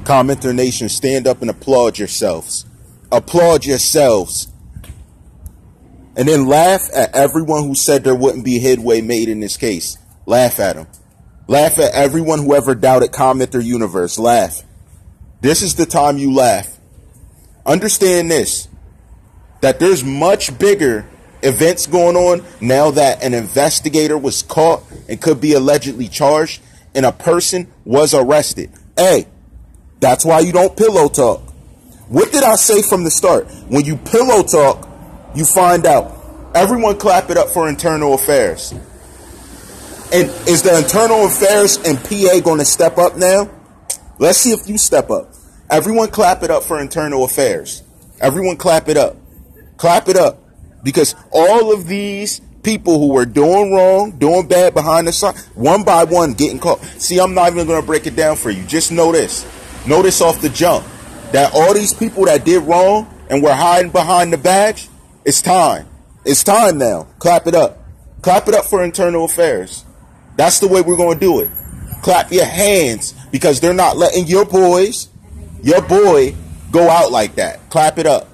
CommenterNation, stand up and applaud yourselves. Applaud yourselves. And then laugh at everyone who said there wouldn't be headway made in this case. Laugh at them. Laugh at everyone who ever doubted Commenter Universe. Laugh. This is the time you laugh. Understand this, that there's much bigger events going on now that an investigator was caught and could be allegedly charged and a person was arrested. Hey, that's why you don't pillow talk. What did I say from the start? When you pillow talk, you find out. Everyone clap it up for internal affairs. And is the internal affairs and PA going to step up now? Let's see if you step up. Everyone clap it up for internal affairs. Everyone clap it up. Clap it up. Because all of these people who were doing wrong, doing bad behind the sign, one by one getting caught. See, I'm not even going to break it down for you. Just know this. Know this off the jump. That all these people that did wrong and were hiding behind the badge, it's time. It's time now. Clap it up. Clap it up for internal affairs. That's the way we're going to do it. Clap your hands because they're not letting your boy, go out like that. Clap it up.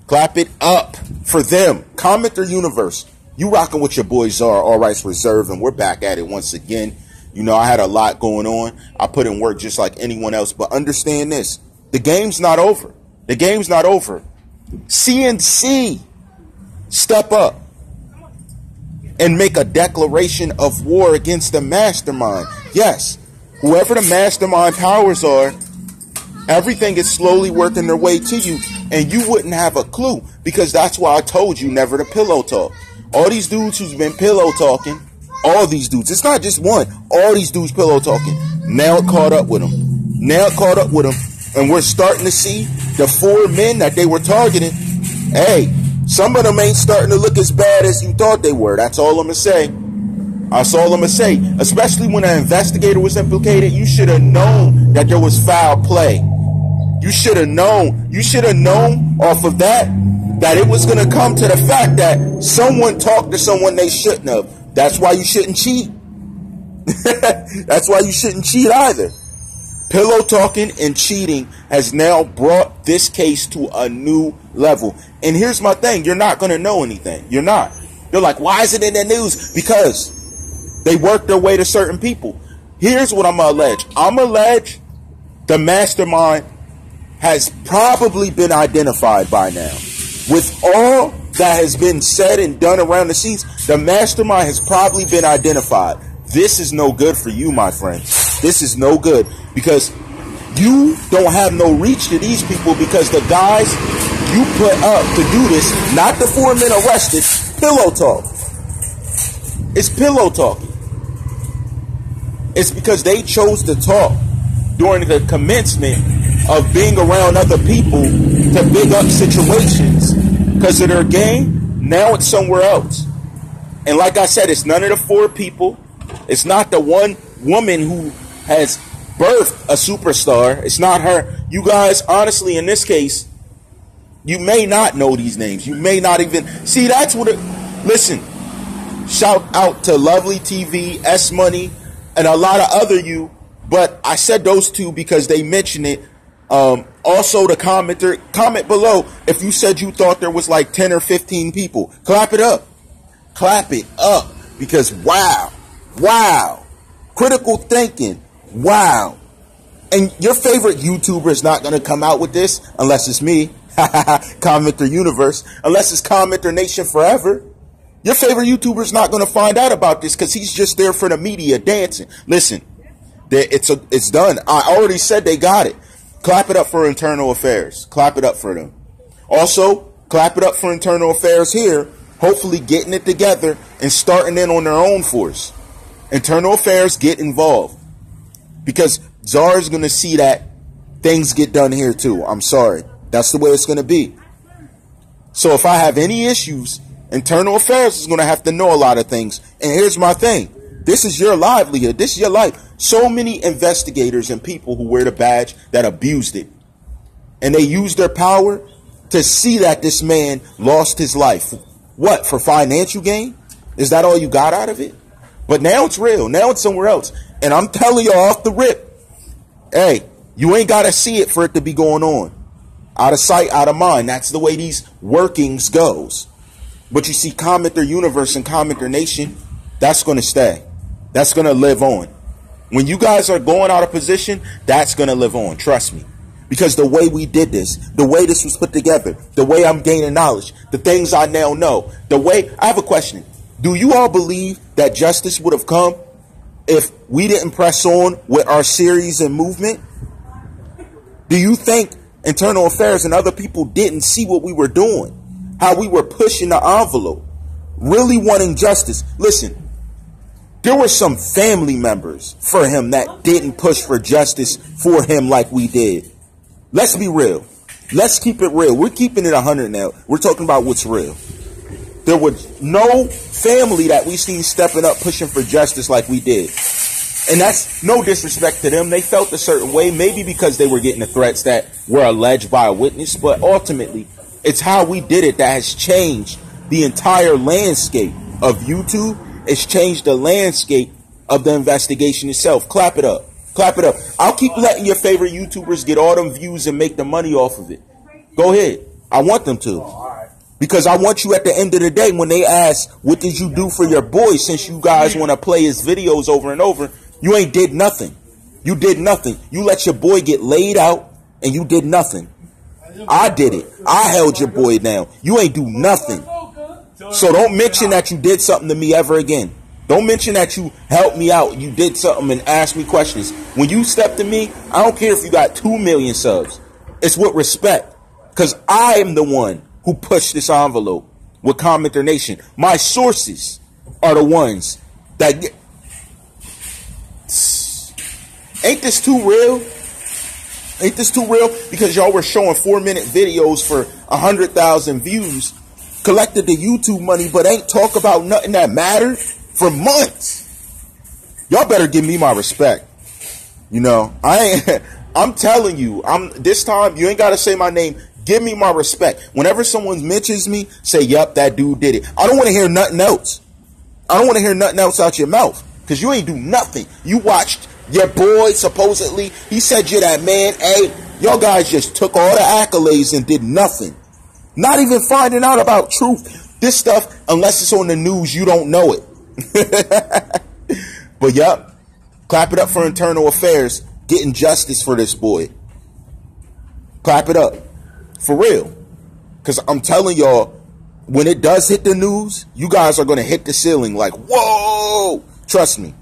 Clap it up for them. Commenter Universe. You rocking with your boy TheCzarr, All Rights Reserved, and we're back at it once again. You know, I had a lot going on. I put in work just like anyone else. But understand this. The game's not over. The game's not over. CNC, step up and make a declaration of war against the mastermind. Yes, whoever the mastermind powers are, everything is slowly working their way to you. And you wouldn't have a clue because that's why I told you never to pillow talk. All these dudes who's been pillow talking, all these dudes, it's not just one, all these dudes pillow talking, now it caught up with them. Now it caught up with them. And we're starting to see the 4 men that they were targeting. Hey, some of them ain't starting to look as bad as you thought they were. That's all I'm going to say. That's all I'm going to say. Especially when an investigator was implicated, you should have known that there was foul play. You should have known. You should have known off of that it was going to come to the fact that someone talked to someone they shouldn't have. That's why you shouldn't cheat. That's why you shouldn't cheat either. Pillow talking and cheating has now brought this case to a new level. And here's my thing. You're not going to know anything. You're not. They're like, why is it in the news? Because they work their way to certain people. Here's what I'm going to allege. I'm going to allege the mastermind has probably been identified by now. With all that has been said and done around the scenes, the mastermind has probably been identified. This is no good for you, my friend. This is no good because you don't have no reach to these people because the guys you put up to do this, not the 4 men arrested, pillow talk. It's pillow talking. It's because they chose to talk during the commencement of being around other people to big up situations because of their game. Now it's somewhere else. And like I said, it's none of the 4 people. It's not the one woman who has birthed a superstar. It's not her. You guys, honestly, in this case, you may not know these names. You may not even see. That's what it. Listen, shout out to Lovely TV, S Money, and a lot of other you. But I said those 2 because they mentioned it. Also, the commenter, comment below if you said you thought there was like 10 or 15 people. Clap it up. Clap it up because wow. Wow. Critical thinking. Wow. And your favorite YouTuber is not going to come out with this unless it's me. Commenter Universe. Unless it's CommenterNation forever. Your favorite YouTuber is not going to find out about this because he's just there for the media dancing. Listen, it's done. I already said they got it. Clap it up for internal affairs. Clap it up for them. Also, clap it up for internal affairs here. Hopefully getting it together and starting in on their own force. Internal affairs, get involved. Because TheCzarr is going to see that things get done here too. I'm sorry. That's the way it's going to be. So if I have any issues, internal affairs is going to have to know a lot of things. And here's my thing. This is your livelihood. This is your life. So many investigators and people who wear the badge that abused it. And they used their power to see that this man lost his life. What? For financial gain? Is that all you got out of it? But now it's real. Now it's somewhere else. And I'm telling you off the rip, hey, You ain't got to see it for it to be going on. Out of sight, out of mind. That's the way these workings goes. But you see, Commenter Universe and CommenterNation, that's going to stay. That's going to live on. When you guys are going out of position, that's going to live on. Trust me. Because the way we did this, the way this was put together, the way I'm gaining knowledge, the things I now know, the way... I have a question. Do you all believe that justice would have come if we didn't press on with our series and movement? Do you think Internal Affairs and other people didn't see what we were doing? How we were pushing the envelope, really wanting justice. Listen, there were some family members for him that didn't push for justice for him like we did. Let's be real. Let's keep it real. We're keeping it 100 now. We're talking about what's real. There was no family that we seen stepping up pushing for justice like we did. And that's no disrespect to them. They felt a certain way, maybe because they were getting the threats that were alleged by a witness, but ultimately, it's how we did it that has changed the entire landscape of YouTube. It's changed the landscape of the investigation itself. Clap it up. Clap it up. I'll keep letting your favorite YouTubers get all them views and make the money off of it. Go ahead. I want them to. Because I want you at the end of the day, when they ask, what did you do for your boy since you guys want to play his videos over and over, you ain't did nothing. You did nothing. You let your boy get laid out and you did nothing. I did it. I held your boy down. You ain't do nothing. So don't mention that you did something to me ever again. Don't mention that you helped me out. You did something and asked me questions. When you step to me, I don't care if you got 2 million subs. It's with respect. Because I am the one who pushed this envelope with CommenterNation. My sources are the ones that get... Ain't this too real? Ain't this too real? Because y'all were showing 4-minute videos for 100,000 views, collected the YouTube money, but ain't talk about nothing that mattered for months. Y'all better give me my respect. You know, I'm telling you, this time you ain't got to say my name. Give me my respect. Whenever someone mentions me, say, yup, that dude did it. I don't want to hear nothing else. I don't want to hear nothing else out your mouth because you ain't do nothing. You watched your boy, supposedly, he said you're that man. Hey, y'all guys just took all the accolades and did nothing. Not even finding out about truth. This stuff, unless it's on the news, you don't know it. But yup, clap it up for Internal Affairs, getting justice for this boy. Clap it up. For real. Because I'm telling y'all, when it does hit the news, you guys are going to hit the ceiling like, whoa! Trust me.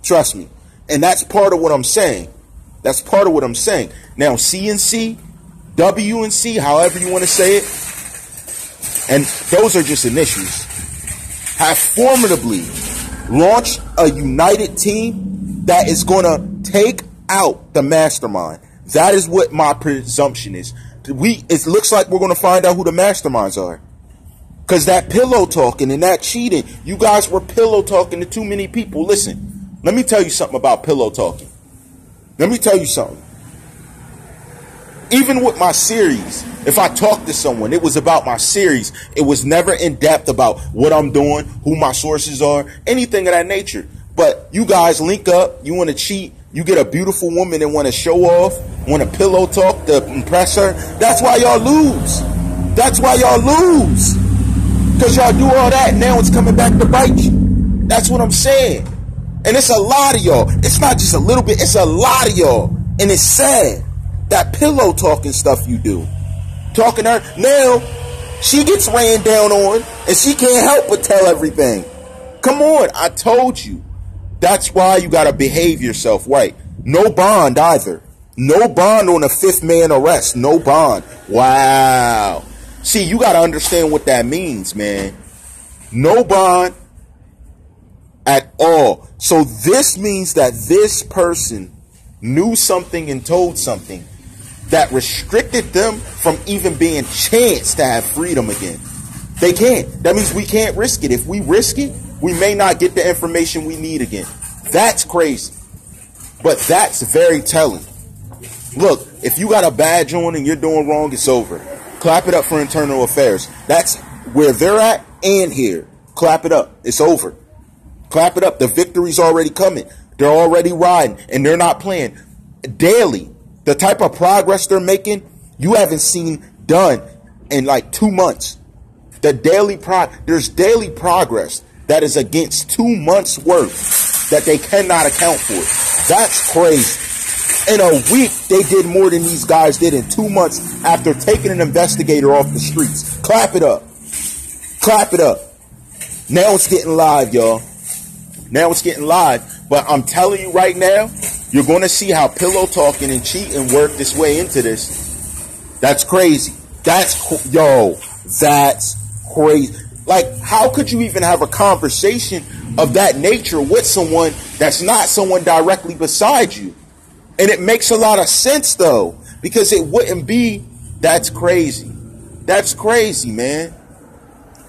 Trust me. And that's part of what I'm saying. That's part of what I'm saying. Now, CNC, WNC, however you want to say it, and those are just initials, have formidably launched a united team that is going to take out the mastermind. That is what my presumption is. It looks like we're going to find out who the masterminds are. Because that pillow talking and that cheating, you guys were pillow talking to too many people. Listen, let me tell you something about pillow talking. Let me tell you something. Even with my series, if I talk to someone, it was about my series. It was never in depth about what I'm doing, who my sources are, anything of that nature. But you guys link up, you want to cheat, you get a beautiful woman and want to show off, want to pillow talk to impress her. That's why y'all lose. That's why y'all lose. Because y'all do all that and now it's coming back to bite you. That's what I'm saying. And it's a lot of y'all. It's not just a little bit. It's a lot of y'all. And it's sad. That pillow talking stuff you do. Talking to her. Now, she gets ran down on and she can't help but tell everything. Come on. I told you. That's why you got to behave yourself right. No bond either. No bond on a 5th man arrest. No bond. Wow. See, you got to understand what that means, man. No bond at all. So this means that this person knew something and told something that restricted them from even being chanced to have freedom again. They can't. That means we can't risk it. If we risk it, we may not get the information we need again. That's crazy. But that's very telling. Look, if you got a badge on and you're doing wrong, it's over. Clap it up for Internal Affairs. That's where they're at and here. Clap it up. It's over. Clap it up. The victory's already coming. They're already riding and they're not playing. Daily, The type of progress they're making, you haven't seen done in like 2 months. There's daily progress that is against 2 months' worth that they cannot account for. That's crazy. In a week, they did more than these guys did in 2 months after taking an investigator off the streets. Clap it up. Clap it up. Now it's getting live, y'all. Now it's getting live. But I'm telling you right now, you're going to see how pillow talking and cheating work this way into this. That's crazy. That's crazy. Like, how could you even have a conversation of that nature with someone that's not someone directly beside you? And it makes a lot of sense, though, because it wouldn't be. That's crazy. That's crazy, man.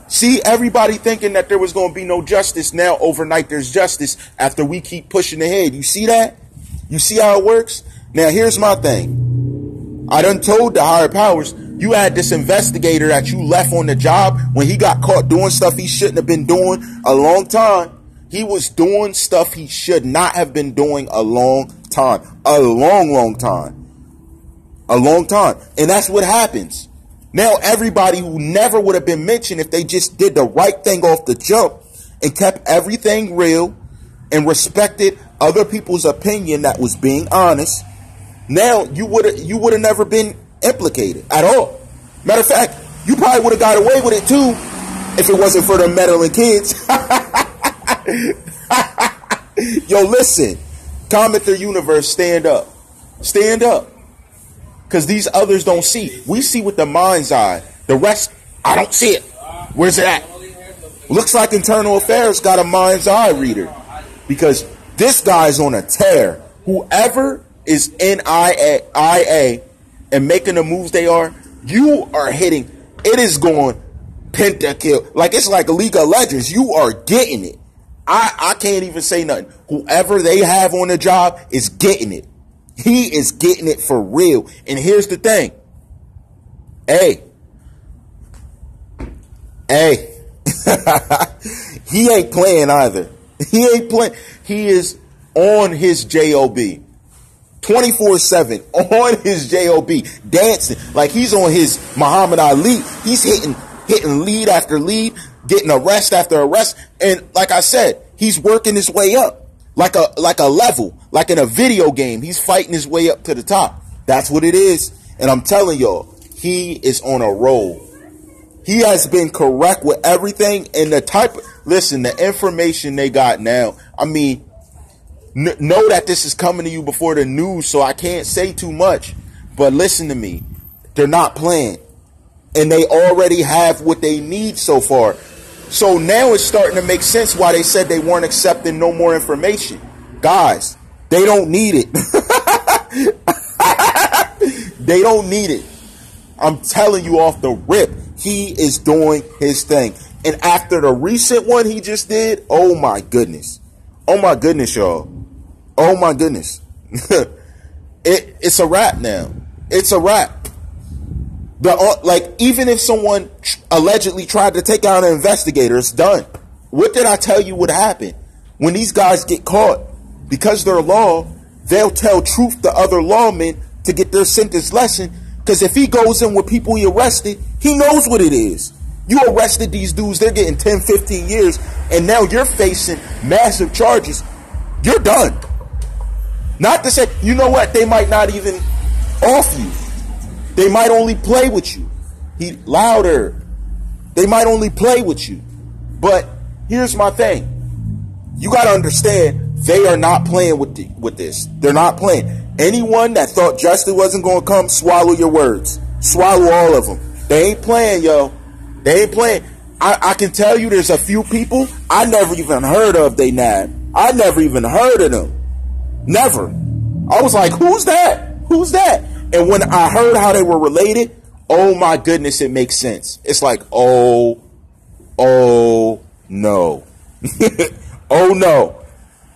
See, everybody thinking that there was going to be no justice. Now, overnight, there's justice after we keep pushing ahead. You see that? You see how it works? Now, here's my thing. I done told the higher powers, you had this investigator that you left on the job when he got caught doing stuff he shouldn't have been doing a long time. He was doing stuff he should not have been doing a long time. A long time. A long time. And that's what happens. Now everybody who never would have been mentioned if they just did the right thing off the jump and kept everything real and respected other people's opinion that was being honest, now you would have never been implicated at all. Matter of fact, you probably would have got away with it too if it wasn't for the meddling kids. Yo, listen. Commenter universe, stand up. Stand up. Because these others don't see. We see with the mind's eye. The rest, I don't see it. Where's it at? Looks like Internal Affairs got a mind's eye reader. Because this guy's on a tear. Whoever is in IA and making the moves they are, you are hitting. It is going pentakill. Like it's like a League of Legends. You are getting it. I can't even say nothing. Whoever they have on the job is getting it. He is getting it for real. And here's the thing. Hey. He ain't playing either. He ain't playing. He is on his job 24/7 on his job, dancing like he's on his Muhammad Ali. He's hitting lead after lead, getting arrest after arrest, and like I said, he's working his way up like a level, like in a video game. He's fighting his way up to the top. That's what it is. And I'm telling y'all, he is on a roll. He has been correct with everything. And the information they got now, I mean, know that this is coming to you before the news, so I can't say too much. But listen to me. They're not playing. And they already have what they need so far. So now it's starting to make sense why they said they weren't accepting no more information. Guys, they don't need it. They don't need it. I'm telling you off the rip, he is doing his thing. And after the recent one he just did, oh my goodness. Oh my goodness, y'all. Oh my goodness. It's a wrap now. It's a wrap. Even if someone allegedly tried to take out an investigator, it's done. What did I tell you would happen? When these guys get caught, because they're law, they'll tell truth to other lawmen to get their sentence lessened. Because if he goes in with people he arrested, he knows what it is. You arrested these dudes, they're getting 10, 15 years, and now you're facing massive charges. You're done. Not to say, you know what, they might not even off you. They might only play with you. Louder. They might only play with you. But here's my thing. You got to understand, they are not playing with this. They're not playing. Anyone that thought justice wasn't going to come, swallow your words. Swallow all of them. They ain't playing, yo. They ain't playing. I can tell you there's a few people I never even heard of they nab. I never even heard of them. Never. I was like, who's that? Who's that? And when I heard how they were related, oh my goodness, it makes sense. It's like, oh no. Oh no.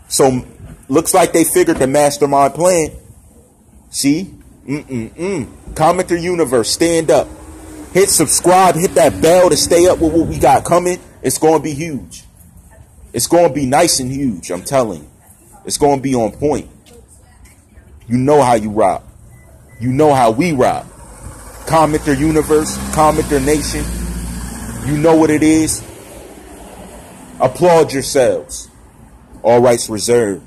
So looks like they figured the mastermind plan. See? Commenter universe, stand up. Hit subscribe, hit that bell to stay up with what we got coming. It's going to be huge. It's going to be nice and huge, I'm telling you. It's going to be on point. You know how you rock. You know how we rock. Commenter Universe, Commenter Nation. You know what it is. Applaud yourselves. All rights reserved.